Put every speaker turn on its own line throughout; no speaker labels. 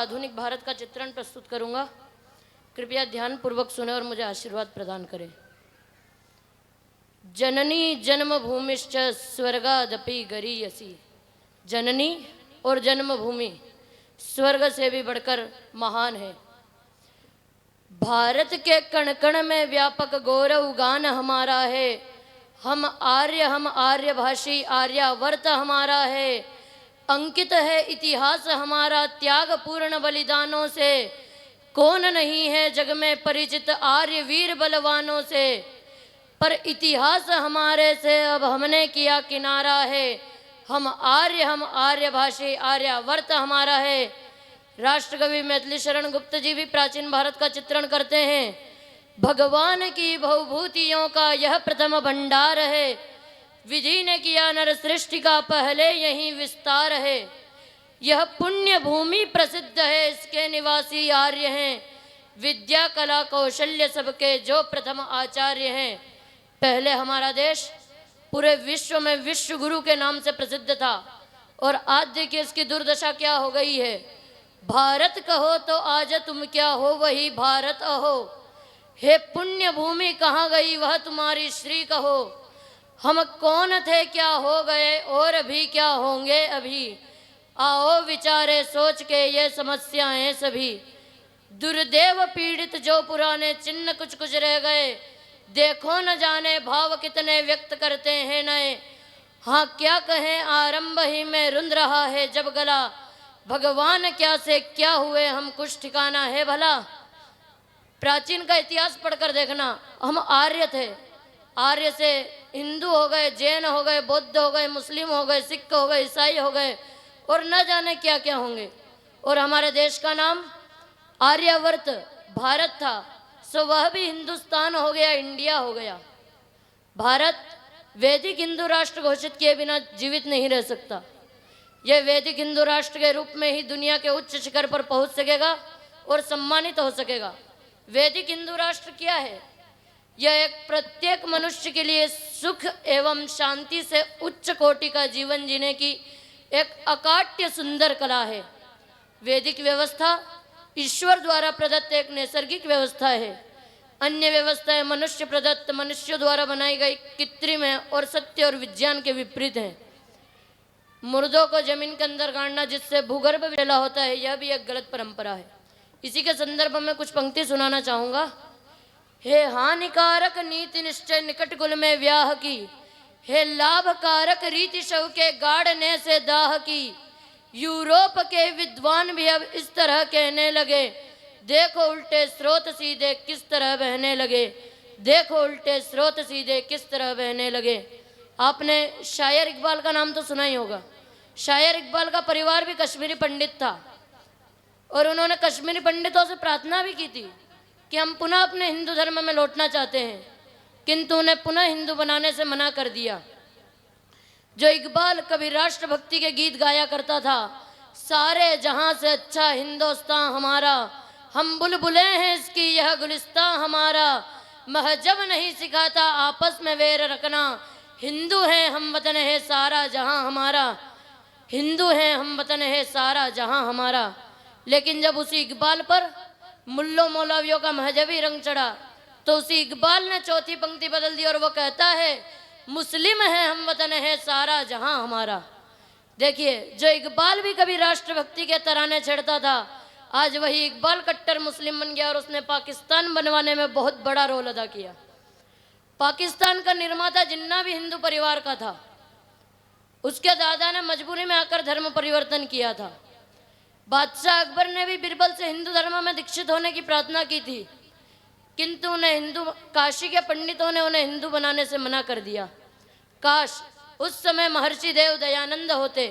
आधुनिक भारत का चित्रण प्रस्तुत करूंगा। कृपया ध्यान पूर्वक सुने और मुझे आशीर्वाद प्रदान करें। जननी जन्मभूमिश्च स्वर्गादपि गरीयसी। जननी और जन्मभूमि स्वर्ग से भी बढ़कर महान है। भारत के कण कण में व्यापक गौरव गान हमारा है। हम आर्य भाषी, आर्यावर्त हमारा है। अंकित है इतिहास हमारा त्याग पूर्ण बलिदानों से। कौन नहीं है जग में परिचित आर्य वीर बलवानों से। पर इतिहास हमारे से अब हमने किया किनारा है। हम आर्य भाषी, आर्यावर्त हमारा है। राष्ट्रकवि मैथिली शरण गुप्त जी भी प्राचीन भारत का चित्रण करते हैं। भगवान की भवभूतियों का यह प्रथम भंडार है। विधि ने किया नर सृष्टि का पहले यही विस्तार है। यह पुण्य भूमि प्रसिद्ध है, इसके निवासी आर्य हैं। विद्या कला कौशल्य सबके जो प्रथम आचार्य हैं। पहले हमारा देश पूरे विश्व में विश्व गुरु के नाम से प्रसिद्ध था और आज देखिए इसकी दुर्दशा क्या हो गई है। भारत कहो तो आज तुम क्या हो, वही भारत अहो। हे पुण्य भूमि कहाँ गई वह तुम्हारी श्री कहो। हम कौन थे क्या हो गए और अभी क्या होंगे अभी। आओ विचारे सोच के ये समस्याएं सभी। दुर्देव पीड़ित जो पुराने चिन्ह कुछ कुछ रह गए। देखो न जाने भाव कितने व्यक्त करते हैं नए। हाँ क्या कहें आरंभ ही में रुंध रहा है जब गला। भगवान क्या से क्या हुए हम कुछ ठिकाना है भला। प्राचीन का इतिहास पढ़कर देखना, हम आर्य थे। आर्य से हिंदू हो गए, जैन हो गए, बौद्ध हो गए, मुस्लिम हो गए, सिख हो गए, ईसाई हो गए और न जाने क्या क्या होंगे। और हमारे देश का नाम आर्यावर्त भारत था, सो वह भी हिंदुस्तान हो गया, इंडिया हो गया। भारत वैदिक हिंदू राष्ट्र घोषित किए बिना जीवित नहीं रह सकता। यह वैदिक हिंदू राष्ट्र के रूप में ही दुनिया के उच्च शिखर पर पहुंच सकेगा और सम्मानित हो सकेगा। वैदिक हिंदू राष्ट्र क्या है? यह एक प्रत्येक मनुष्य के लिए सुख एवं शांति से उच्च कोटि का जीवन जीने की एक अकाट्य सुंदर कला है। वैदिक व्यवस्था ईश्वर द्वारा प्रदत्त एक नैसर्गिक व्यवस्था है। अन्य व्यवस्थाएं मनुष्य प्रदत्त, मनुष्य द्वारा बनाई गई कृत्रिम है और सत्य और विज्ञान के विपरीत हैं। मुर्दों को जमीन के अंदर गाड़ना जिससे भूगर्भ फैला होता है, यह भी एक गलत परंपरा है। इसी के संदर्भ में कुछ पंक्ति सुनाना चाहूंगा। हे हानिकारक नीति निश्चय निकट कुल में व्याह की। हे लाभकारक रीति शव के गाड़ने से दाह की। यूरोप के विद्वान भी अब इस तरह कहने लगे। देखो उल्टे स्रोत सीधे किस तरह बहने लगे। देखो उल्टे स्रोत सीधे किस तरह बहने लगे। आपने शायर इकबाल का नाम तो सुना ही होगा। शायर इकबाल का परिवार भी कश्मीरी पंडित था और उन्होंने कश्मीरी पंडितों से प्रार्थना भी की थी कि हम पुनः अपने हिंदू धर्म में लौटना चाहते हैं, किंतु उन्हें पुनः हिंदू बनाने से मना कर दिया। जो इकबाल कभी राष्ट्रभक्ति के गीत गाया करता था, सारे जहां से अच्छा हिंदुस्तान हमारा। हम बुलबुलें हैं इसकी यह गुलिस्तां हमारा। महजब नहीं सिखाता आपस में वैर रखना। हिंदू हैं हम वतन है सारा जहां हमारा। हिंदू हैं हम वतन है सारा जहां हमारा। लेकिन जब उसी इकबाल पर मुल्लों मौलवियों का महजबी रंग चढ़ा तो उसी इकबाल ने चौथी पंक्ति बदल दी और वो कहता है मुस्लिम है हम वतन है सारा जहां हमारा। देखिए, जो इकबाल भी कभी राष्ट्रभक्ति के तराने छेड़ता था, आज वही इकबाल कट्टर मुस्लिम बन गया और उसने पाकिस्तान बनवाने में बहुत बड़ा रोल अदा किया। पाकिस्तान का निर्माता जिन्ना भी हिंदू परिवार का था, उसके दादा ने मजबूरी में आकर धर्म परिवर्तन किया था। बादशाह अकबर ने भी बिरबल से हिंदू धर्म में दीक्षित होने की प्रार्थना की थी, किंतु उन्हें हिंदू काशी के पंडितों ने उन्हें हिंदू बनाने से मना कर दिया। काश उस समय महर्षि देव दयानंद होते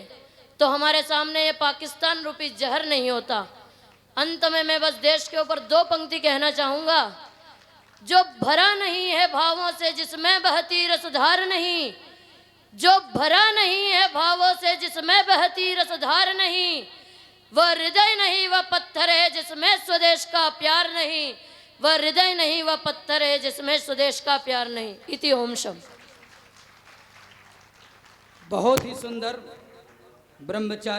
तो हमारे सामने ये पाकिस्तान रूपी जहर नहीं होता। अंत में मैं बस देश के ऊपर दो पंक्ति कहना चाहूंगा। जो भरा नहीं है भावों से जिसमें बहती रसधार नहीं। जो भरा नहीं है भावों से जिसमें बहती रसधार नहीं। वह हृदय नहीं वह पत्थर है जिसमें स्वदेश का प्यार नहीं। वह हृदय नहीं वह पत्थर है जिसमें स्वदेश का प्यार नहीं। इति ओम शम।
बहुत ही सुंदर ब्रह्मचारी।